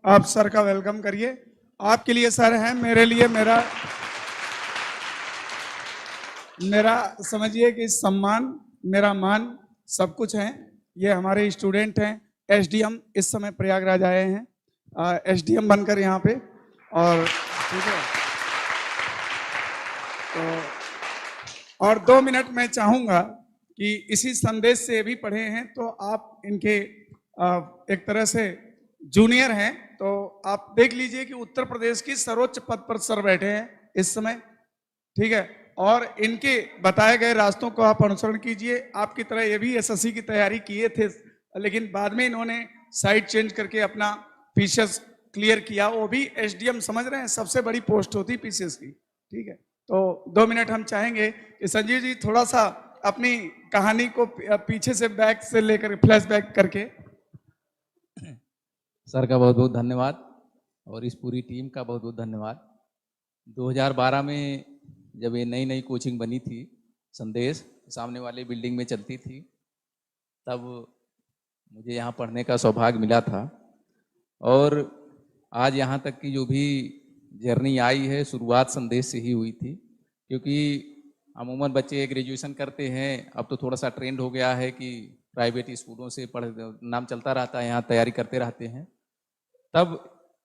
आप सर का वेलकम करिए। आपके लिए सर हैं, मेरे लिए मेरा मेरा समझिए कि सम्मान, मेरा मान सब कुछ है। ये हमारे स्टूडेंट हैं। एसडीएम इस समय प्रयागराज आए हैं, एसडीएम बनकर यहाँ पे। और ठीक है, तो और 2 मिनट मैं चाहूँगा कि इसी संदेश से भी पढ़े हैं, तो आप इनके एक तरह से जूनियर हैं, तो आप देख लीजिए कि उत्तर प्रदेश की सर्वोच्च पद पर सर बैठे हैं इस समय, ठीक है। और इनके बताए गए रास्तों को आप अनुसरण कीजिए। आपकी तरह ये भी एसएससी की तैयारी किए थे, लेकिन बाद में इन्होंने साइड चेंज करके अपना पीसीएस क्लियर किया। वो भी एसडीएम, समझ रहे हैं, सबसे बड़ी पोस्ट होती पीसीएस की, ठीक है। तो 2 मिनट हम चाहेंगे कि संजीव जी थोड़ा सा अपनी कहानी को पीछे से बैक से लेकर फ्लैशबैक करके। सर का बहुत बहुत धन्यवाद और इस पूरी टीम का बहुत बहुत धन्यवाद। 2012 में जब ये नई नई कोचिंग बनी थी, संदेश सामने वाली बिल्डिंग में चलती थी, तब मुझे यहाँ पढ़ने का सौभाग्य मिला था। और आज यहाँ तक की जो भी जर्नी आई है, शुरुआत संदेश से ही हुई थी। क्योंकि अमूमन बच्चे ग्रेजुएशन करते हैं, अब तो थोड़ा सा ट्रेंड हो गया है कि प्राइवेट स्कूलों से नाम चलता रहता है, यहाँ तैयारी करते रहते हैं। तब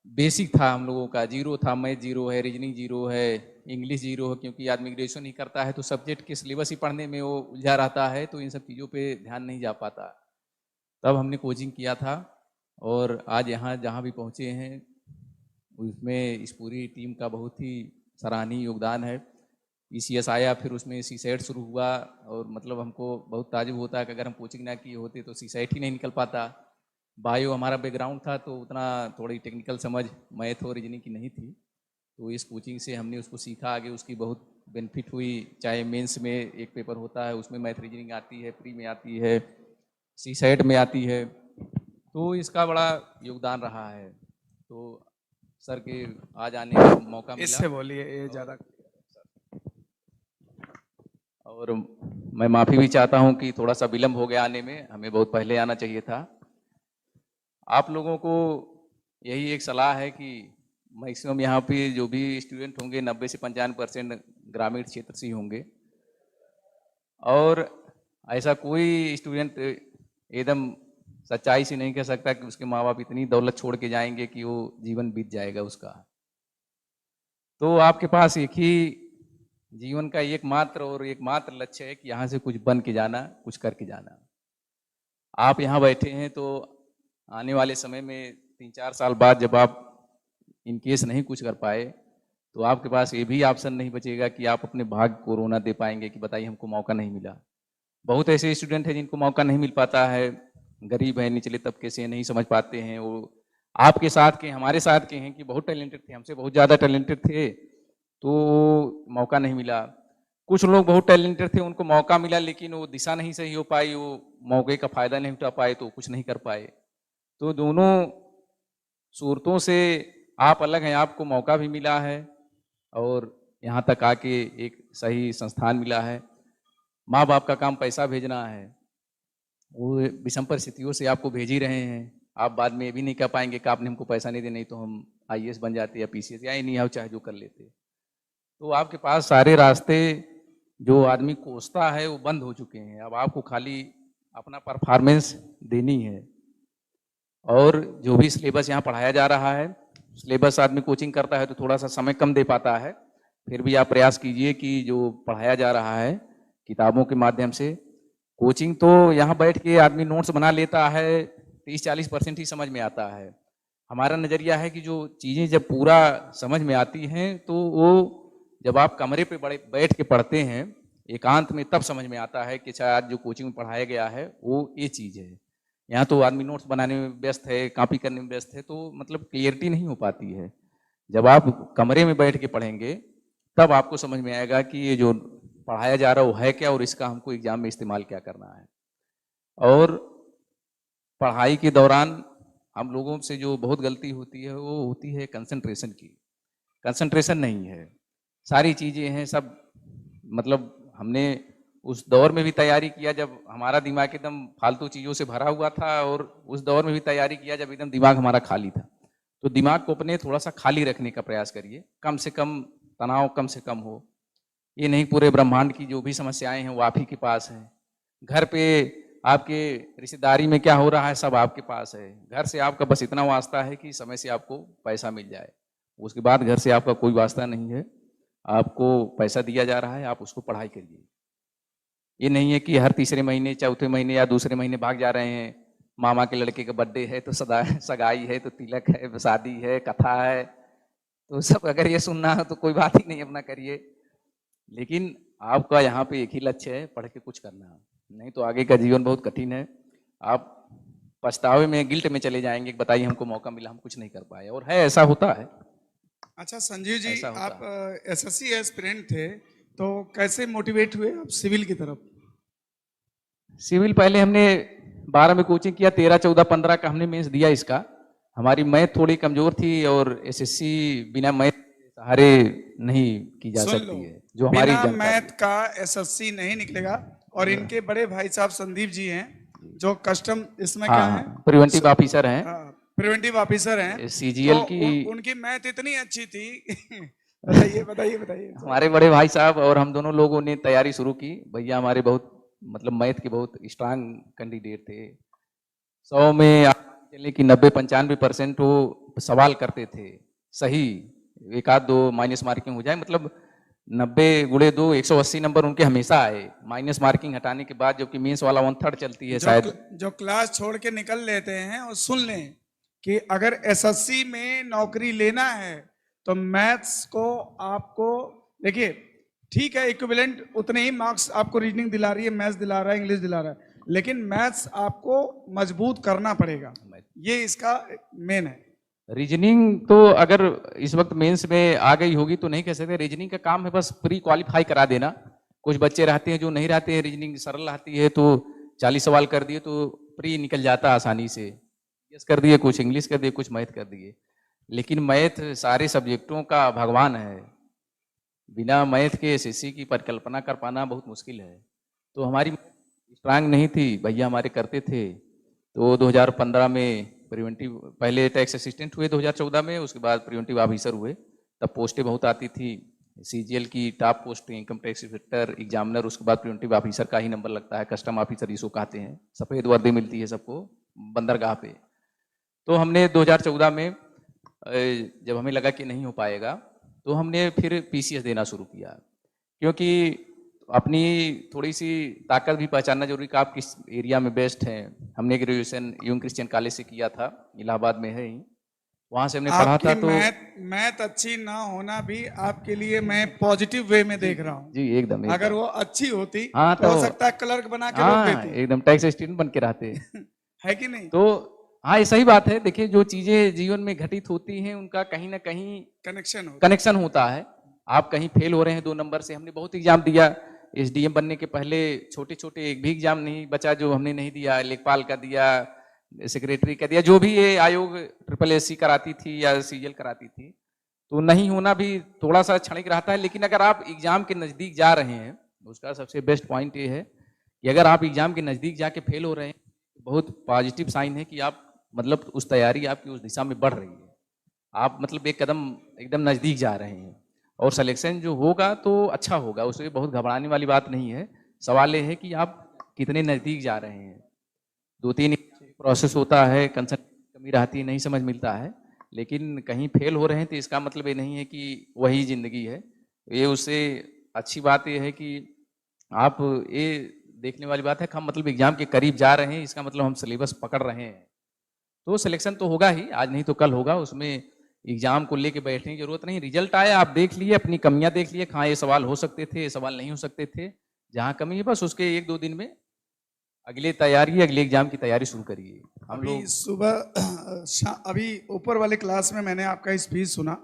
बेसिक था हम लोगों का, जीरो था, मैथ जीरो है, रीजनिंग जीरो है, इंग्लिश जीरो है। क्योंकि आदमी ग्रेजुएशन ही करता है तो सब्जेक्ट के सिलेबस ही पढ़ने में वो उलझा रहता है, तो इन सब चीज़ों पे ध्यान नहीं जा पाता। तब हमने कोचिंग किया था और आज यहाँ जहाँ भी पहुँचे हैं उसमें इस पूरी टीम का बहुत ही सराहनीय योगदान है। ईसीएस आया, फिर उसमें सीसेट शुरू हुआ, और मतलब हमको बहुत ताजुब होता है कि अगर हम कोचिंग ना किए होते तो सीसेट ही नहीं निकल पाता। बायो हमारा बैकग्राउंड था, तो उतना थोड़ी टेक्निकल समझ मैथ और रीजनिंग की नहीं थी, तो इस कोचिंग से हमने उसको सीखा। आगे उसकी बहुत बेनिफिट हुई। चाहे मेंस में एक पेपर होता है, उसमें मैथ रीजनिंग आती है, प्री में आती है, सीसेट में आती है, तो इसका बड़ा योगदान रहा है। तो सर के आज आने का मौका मिला। इससे बोलिए, ये ज़्यादा। और मैं माफ़ी भी चाहता हूं कि थोड़ा सा विलम्ब हो गया आने में, हमें बहुत पहले आना चाहिए था। आप लोगों को यही एक सलाह है कि मैक्सिमम यहाँ पे जो भी स्टूडेंट होंगे 90 से 95% ग्रामीण क्षेत्र से ही होंगे। और ऐसा कोई स्टूडेंट एकदम सच्चाई से नहीं कह सकता कि उसके माँ बाप इतनी दौलत छोड़ के जाएंगे कि वो जीवन बीत जाएगा उसका। तो आपके पास एक ही जीवन का एकमात्र लक्ष्य है कि यहाँ से कुछ बन के जाना, कुछ करके जाना। आप यहाँ बैठे हैं तो आने वाले समय में 3-4 साल बाद जब आप इनकेस नहीं कुछ कर पाए, तो आपके पास ये भी ऑप्शन नहीं बचेगा कि आप अपने भाग्य को रोना दे पाएंगे कि बताइए हमको मौका नहीं मिला। बहुत ऐसे स्टूडेंट हैं जिनको मौका नहीं मिल पाता है, गरीब है, निचले तबके से, नहीं समझ पाते हैं। वो आपके साथ के, हमारे साथ के हैं कि बहुत टैलेंटेड थे, हमसे बहुत ज़्यादा टैलेंटेड थे, तो मौका नहीं मिला। कुछ लोग बहुत टैलेंटेड थे, उनको मौका मिला, लेकिन वो दिशा नहीं सही हो पाई, वो मौके का फायदा नहीं उठा पाए, तो कुछ नहीं कर पाए। तो दोनों सूरतों से आप अलग हैं। आपको मौका भी मिला है और यहाँ तक आके एक सही संस्थान मिला है। माँ बाप का काम पैसा भेजना है, वो विषम परिस्थितियों से आपको भेज ही रहे हैं। आप बाद में ये भी नहीं कह पाएंगे कि आपने हमको पैसा नहीं दिया, नहीं तो हम आईएएस बन जाते या पीसीएस या नहीं आओ, चाहे जो कर लेते। तो आपके पास सारे रास्ते जो आदमी कोसता है वो बंद हो चुके हैं। अब आपको खाली अपना परफॉर्मेंस देनी है। और जो भी सिलेबस यहाँ पढ़ाया जा रहा है, सिलेबस आदमी कोचिंग करता है तो थोड़ा सा समय कम दे पाता है, फिर भी आप प्रयास कीजिए कि जो पढ़ाया जा रहा है किताबों के माध्यम से, कोचिंग तो यहाँ बैठ के आदमी नोट्स बना लेता है, 30-40% ही समझ में आता है। हमारा नज़रिया है कि जो चीज़ें जब पूरा समझ में आती हैं तो वो जब आप कमरे पे बैठ के पढ़ते हैं एकांत में, तब समझ में आता है कि अच्छा आज जो कोचिंग में पढ़ाया गया है वो ये चीज़ है। यहाँ तो आदमी नोट्स बनाने में व्यस्त है, कॉपी करने में व्यस्त है, तो मतलब क्लियरिटी नहीं हो पाती है। जब आप कमरे में बैठ के पढ़ेंगे तब आपको समझ में आएगा कि ये जो पढ़ाया जा रहा है वो है क्या और इसका हमको एग्जाम में इस्तेमाल क्या करना है। और पढ़ाई के दौरान हम लोगों से जो बहुत गलती होती है वो होती है कंसंट्रेशन की। कंसंट्रेशन नहीं है, सारी चीज़ें हैं सब, मतलब हमने उस दौर में भी तैयारी किया जब हमारा दिमाग एकदम फालतू चीज़ों से भरा हुआ था, और उस दौर में भी तैयारी किया जब एकदम दिमाग हमारा खाली था। तो दिमाग को अपने थोड़ा सा खाली रखने का प्रयास करिए, कम से कम तनाव कम से कम हो। ये नहीं पूरे ब्रह्मांड की जो भी समस्याएं हैं वो आप ही के पास हैं। घर पे आपके रिश्तेदारी में क्या हो रहा है सब आपके पास है। घर से आपका बस इतना वास्ता है कि समय से आपको पैसा मिल जाए, उसके बाद घर से आपका कोई वास्ता नहीं है। आपको पैसा दिया जा रहा है, आप उसको पढ़ाई करिए। ये नहीं है कि हर तीसरे महीने चौथे महीने या दूसरे महीने भाग जा रहे हैं। मामा के लड़के का बर्थडे है तो सगाई है तो तिलक है, शादी है, कथा है, तो सब अगर ये सुनना है तो कोई बात ही नहीं, अपना करिए। लेकिन आपका यहाँ पे एक ही लक्ष्य है, पढ़ के कुछ करना, नहीं तो आगे का जीवन बहुत कठिन है। आप पछतावे में, गिल्ट में चले जाएंगे, बताइए हमको मौका मिला हम कुछ नहीं कर पाए, और है ऐसा होता है। अच्छा संजीव जी, ऐसा होता आप एसएससी एस्पिरेंट थे, तो कैसे मोटिवेट हुए आप सिविल की तरफ? सिविल पहले हमने 12 में कोचिंग किया, 13, 14, 15 का हमने मेंस दिया इसका। हमारी मैथ थोड़ी कमजोर थी और एसएससी बिना मैथ सहारे नहीं की जा सुन लो, सकती है, जो हमारी बिना जानकारी मैथ का एसएससी नहीं निकलेगा। और इनके बड़े भाई साहब संदीप जी हैं, जो कस्टम इसमें क्या है, प्रिवेंटिव ऑफिसर हैं, प्रिवेंटिव ऑफिसर हैं। सीजीएल तो की उनकी मैथ इतनी अच्छी थी बताइए बताइए बताइए। हमारे बड़े भाई साहब और हम दोनों लोगों ने तैयारी शुरू की। भैया हमारे बहुत मतलब मैथ के बहुत स्ट्रांग कैंडिडेट थे। 100 में आप चलिए कि 90-95% वो सवाल करते थे सही, एक आध दो माइनस मार्किंग हो जाए, मतलब 90 गुणे 2 180 नंबर उनके हमेशा आए, माइनस मार्किंग हटाने के बाद, जबकि मेंस वाला 1/3 चलती है शायद। जो क्लास छोड़ के निकल लेते हैं और सुन लें कि अगर एसएससी में नौकरी लेना है तो मैथ्स को आपको, देखिए ठीक है इक्विवेलेंट उतने ही मार्क्स आपको रीजनिंग दिला रही है, मैथ्स दिला रहा है, इंग्लिश दिला रहा है, लेकिन मैथ्स आपको मजबूत करना पड़ेगा, ये इसका मेन है। रीजनिंग तो अगर इस वक्त मेंस में आ गई होगी तो नहीं कह सकते। रीजनिंग का काम है बस प्री क्वालिफाई करा देना। कुछ बच्चे रहते हैं जो नहीं रहते हैं, रीजनिंग सरल रहती है तो 40 सवाल कर दिए तो प्री निकल जाता आसानी से, यस कर दिए, कुछ इंग्लिश कर दिए, कुछ मैथ कर दिए। लेकिन मैथ सारे सब्जेक्टों का भगवान है, बिना मैथ के एसएससी की परिकल्पना कर पाना बहुत मुश्किल है। तो हमारी स्ट्रांग नहीं थी, भैया हमारे करते थे। तो 2015 में प्रिवेंटिव, पहले टैक्स असिस्टेंट हुए 2014 में, उसके बाद प्रिवेंटिव ऑफिसर हुए। तब पोस्टें बहुत आती थी, सीजीएल की top post income tax inspector, examiner, उसके बाद प्रिवेंटिव ऑफिसर का ही नंबर लगता है, कस्टम ऑफिसर जिसको कहते हैं, सफ़ेद वर्दी मिलती है सबको बंदरगाह पे। तो हमने 2014 में जब हमें लगा कि नहीं हो पाएगा तो हमने फिर पीसीएस देना शुरू किया, क्योंकि अपनी थोड़ी सी ताकत भी पहचानना जरूरी कि आप किस एरिया में बेस्ट हैं। हमने ग्रेजुएशन यूंग क्रिश्चियन कॉलेज से किया था, इलाहाबाद में है ही, वहां से हमने पढ़ा था। तो मैथ अच्छी ना होना भी आपके लिए मैं पॉजिटिव वे में देख रहा हूँ जी, एकदम। अगर वो अच्छी होती तो हो सकता है क्लर्क बना के रोक देती, एकदम टैक्स असिस्टेंट बन के रहते है कि नहीं? तो हाँ, ये सही बात है। देखिए, जो चीजें जीवन में घटित होती हैं उनका कहीं ना कहीं कनेक्शन होता है। आप कहीं फेल हो रहे हैं 2 नंबर से, हमने बहुत एग्जाम दिया, एसडीएम बनने के पहले छोटे छोटे एक भी एग्जाम नहीं बचा जो हमने नहीं दिया, लेखपाल का दिया, सेक्रेटरी का दिया, जो भी ये आयोग SSSC कराती थी या सीजीएल कराती थी। तो नहीं होना भी थोड़ा सा क्षणिक रहता है, लेकिन अगर आप एग्जाम के नजदीक जा रहे हैं, उसका सबसे बेस्ट पॉइंट ये है कि अगर आप एग्जाम के नजदीक जाके फेल हो रहे हैं, बहुत पॉजिटिव साइन है कि आप मतलब उस तैयारी आपकी उस दिशा में बढ़ रही है, आप मतलब एक कदम एकदम नजदीक जा रहे हैं, और सिलेक्शन जो होगा तो अच्छा होगा, उसमें बहुत घबराने वाली बात नहीं है। सवाल ये है कि आप कितने नजदीक जा रहे हैं। 2-3 प्रोसेस होता है, कंसर्न कमी रहती है, नहीं समझ मिलता है, लेकिन कहीं फेल हो रहे हैं तो इसका मतलब ये नहीं है कि वही जिंदगी है। ये उससे अच्छी बात ये है कि आप ये देखने वाली बात है कि हम मतलब एग्जाम के करीब जा रहे हैं, इसका मतलब हम सिलेबस पकड़ रहे हैं, तो सिलेक्शन तो होगा ही, आज नहीं तो कल होगा। उसमें एग्जाम को लेके बैठने की जरूरत नहीं, रिजल्ट आए, आप देख लिए, अपनी कमियां देख लिए, हाँ ये सवाल हो सकते थे, ये सवाल नहीं हो सकते थे, जहां कमी है बस उसके 1-2 दिन में अगले एग्जाम की तैयारी शुरू करिए। हम लोग सुबह अभी ऊपर वाले क्लास में मैंने आपका स्पीच सुना,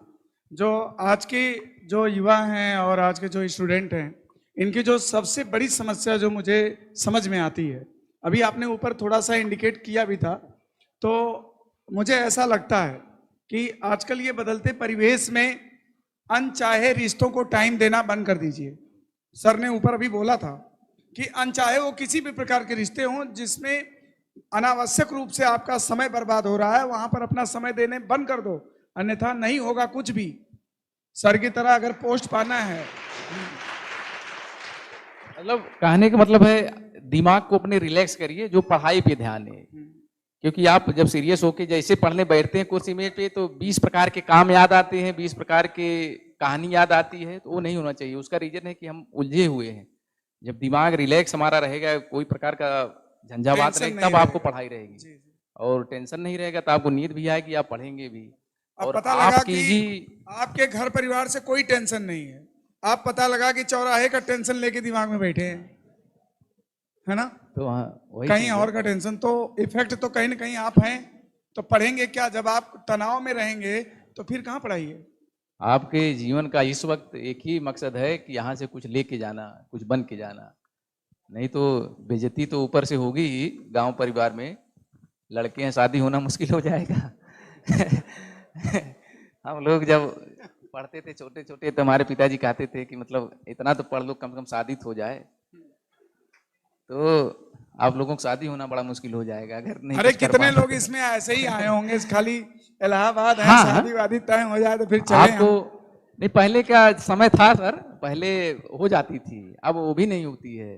जो आज के जो युवा हैं और आज के जो स्टूडेंट हैं, इनकी जो सबसे बड़ी समस्या जो मुझे समझ में आती है, अभी आपने ऊपर थोड़ा सा इंडिकेट किया भी था, तो मुझे ऐसा लगता है कि आजकल ये बदलते परिवेश में अनचाहे रिश्तों को टाइम देना बंद कर दीजिए। सर ने ऊपर अभी बोला था कि अनचाहे वो किसी भी प्रकार के रिश्ते हों जिसमें अनावश्यक रूप से आपका समय बर्बाद हो रहा है, वहां पर अपना समय देने बंद कर दो, अन्यथा नहीं होगा कुछ भी। सर की तरह अगर पोस्ट पाना है, मतलब कहने का मतलब है दिमाग को अपने रिलैक्स करिए, जो पढ़ाई पे ध्यान है। क्योंकि आप जब सीरियस होके जैसे पढ़ने बैठते हैं कुर्सी में पे, तो 20 प्रकार के काम याद आते हैं, 20 प्रकार के कहानी याद आती है, तो वो नहीं होना चाहिए। उसका रीजन है कि हम उलझे हुए हैं। जब दिमाग रिलैक्स हमारा रहेगा, कोई प्रकार का झंझावात टेंशन नहीं, नहीं तब आपको रहेगा। पढ़ाई रहेगी। जी, जी। और टेंशन नहीं रहेगा तो आपको नींद भी आएगी, आप पढ़ेंगे भी। अब और पता लगा आपकी कि ही आपके घर परिवार से कोई टेंशन नहीं है, आप पता लगा कि चौराहे का टेंशन लेके दिमाग में बैठे हैं, है ना? तो हाँ, वही कहीं चीज है। और का टेंशन, तो इफेक्ट तो कहीं ना कहीं आप हैं। तो पढ़ेंगे क्या जब आप तनाव में रहेंगे? तो फिर कहाँ पढ़ाइए? आपके जीवन का इस वक्त एक ही मकसद है कि यहाँ से कुछ लेके जाना, कुछ बन के जाना। नहीं तो बेइज्जती तो ऊपर से होगी ही। गांव परिवार में लड़के हैं, शादी होना मुश्किल हो जाएगा। हम लोग जब पढ़ते थे छोटे छोटे, तो हमारे पिताजी कहते थे कि मतलब इतना तो पढ़ लो, कम से कम शादी तो हो जाए। तो आप लोगों को शादी होना बड़ा मुश्किल हो जाएगा अगर नहीं अरे कुछ कर कितने पाते लोग तो। इसमें ऐसे ही आए होंगे, खाली इलाहाबाद है, हाँ, शादी वादी तय हो जाए तो फिर चले आपको हम। नहीं, पहले का समय था सर, पहले हो जाती थी, अब वो भी नहीं होती है।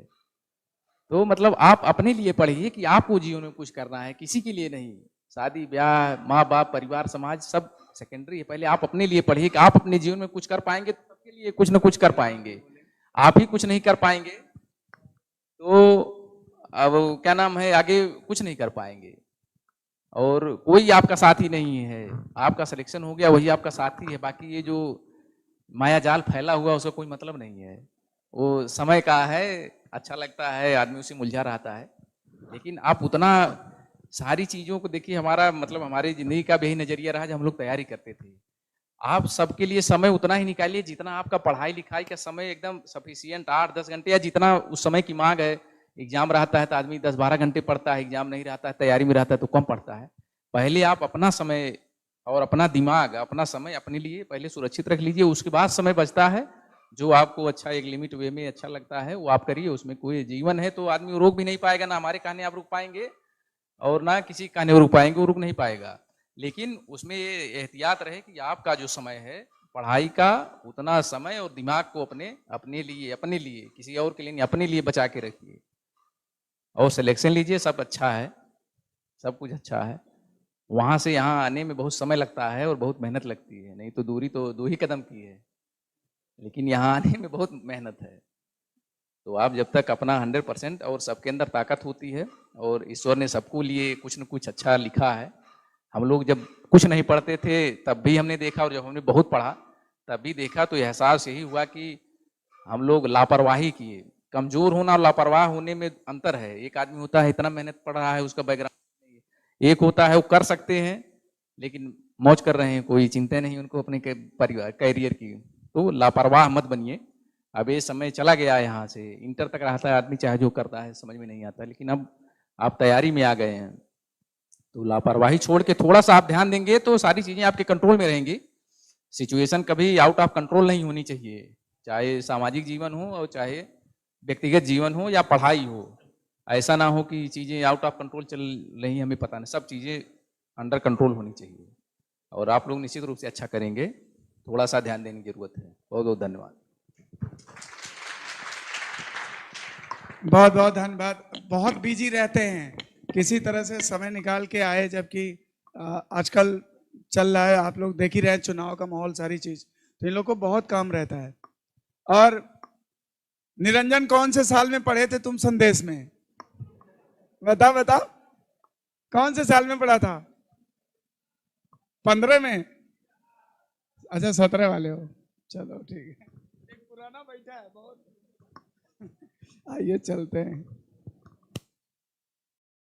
तो मतलब आप अपने लिए पढ़िए कि आपको जीवन में कुछ करना है, किसी के लिए नहीं। शादी ब्याह, माँ बाप, परिवार, समाज सब सेकेंडरी है। पहले आप अपने लिए पढ़िए कि आप अपने जीवन में कुछ कर पाएंगे तो सबके लिए कुछ ना कुछ कर पाएंगे। आप ही कुछ नहीं कर पाएंगे तो अब क्या नाम है, आगे कुछ नहीं कर पाएंगे। और कोई आपका साथी नहीं है, आपका सिलेक्शन हो गया वही आपका साथी है। बाकी ये जो माया जाल फैला हुआ उसका कोई मतलब नहीं है। वो समय का है, अच्छा लगता है, आदमी उसी मुलझा रहता है। लेकिन आप उतना सारी चीजों को देखिए, हमारा मतलब हमारी जिंदगी का भी यही नजरिया रहा जब हम लोग तैयारी करते थे। आप सबके लिए समय उतना ही निकालिए जितना आपका पढ़ाई लिखाई का समय एकदम सफिशियंट, 8-10 घंटे या जितना उस समय की मांग है। एग्जाम रहता है तो आदमी 10-12 घंटे पढ़ता है, एग्जाम नहीं रहता है, तैयारी में रहता है तो कम पढ़ता है। पहले आप अपना समय और अपना दिमाग, अपना समय अपने लिए पहले सुरक्षित रख लीजिए। उसके बाद समय बचता है, जो आपको अच्छा एक लिमिट वे में अच्छा लगता है वो आप करिए। उसमें कोई जीवन है तो आदमी रोक भी नहीं पाएगा, ना हमारे कहने आप रुक पाएंगे और ना किसी कहने वो रुक पाएंगे, वो रुक नहीं पाएगा। लेकिन उसमें ये एहतियात रहे कि आपका जो समय है पढ़ाई का, उतना समय और दिमाग को अपने लिए किसी और के लिए नहीं, अपने लिए बचा के रखिए। और सिलेक्शन लीजिए, सब अच्छा है, सब कुछ अच्छा है। वहां से यहाँ आने में बहुत समय लगता है और बहुत मेहनत लगती है, नहीं तो दूरी तो 2 ही कदम की है, लेकिन यहाँ आने में बहुत मेहनत है। तो आप जब तक अपना 100%, और सबके अंदर ताकत होती है और ईश्वर ने सबको लिए कुछ न कुछ अच्छा लिखा है। हम लोग जब कुछ नहीं पढ़ते थे तब भी हमने देखा, और जब हमने बहुत पढ़ा तब भी देखा, तो एहसास यही हुआ कि हम लोग लापरवाही किए। कमजोर होना और लापरवाह होने में अंतर है। एक आदमी होता है इतना मेहनत पढ़ रहा है, उसका बैकग्राउंड नहीं है। एक होता है वो कर सकते हैं लेकिन मौज कर रहे हैं, कोई चिंता नहीं उनको अपने परिवार कैरियर की। तो लापरवाह मत बनिए। अब ये समय चला गया है, यहाँ से इंटर तक रहता है आदमी, चाहे जो करता है समझ में नहीं आता, लेकिन अब आप तैयारी में आ गए हैं तो लापरवाही छोड़ के थोड़ा सा आप ध्यान देंगे तो सारी चीजें आपके कंट्रोल में रहेंगी। सिचुएशन कभी आउट ऑफ कंट्रोल नहीं होनी चाहिए, चाहे सामाजिक जीवन हो और चाहे व्यक्तिगत जीवन हो या पढ़ाई हो। ऐसा ना हो कि चीजें आउट ऑफ कंट्रोल चल रही, हमें पता नहीं, सब चीजें अंडर कंट्रोल होनी चाहिए। और आप लोग निश्चित रूप से अच्छा करेंगे, थोड़ा सा ध्यान देने की जरूरत है। बहुत बहुत धन्यवाद। बहुत बहुत धन्यवाद। बहुत बिजी रहते हैं, किसी तरह से समय निकाल के आए, जबकि आजकल चल रहा है, आप लोग देख ही रहे हैं, चुनाव का माहौल, सारी चीज, तो इन लोग को बहुत काम रहता है। और निरंजन, कौन से साल में पढ़े थे तुम संदेश में? बताओ बताओ, कौन से साल में पढ़ा था? 15 में? अच्छा 17 वाले हो, चलो ठीक है। एक पुराना बैठा है बहुत। आइए चलते हैं।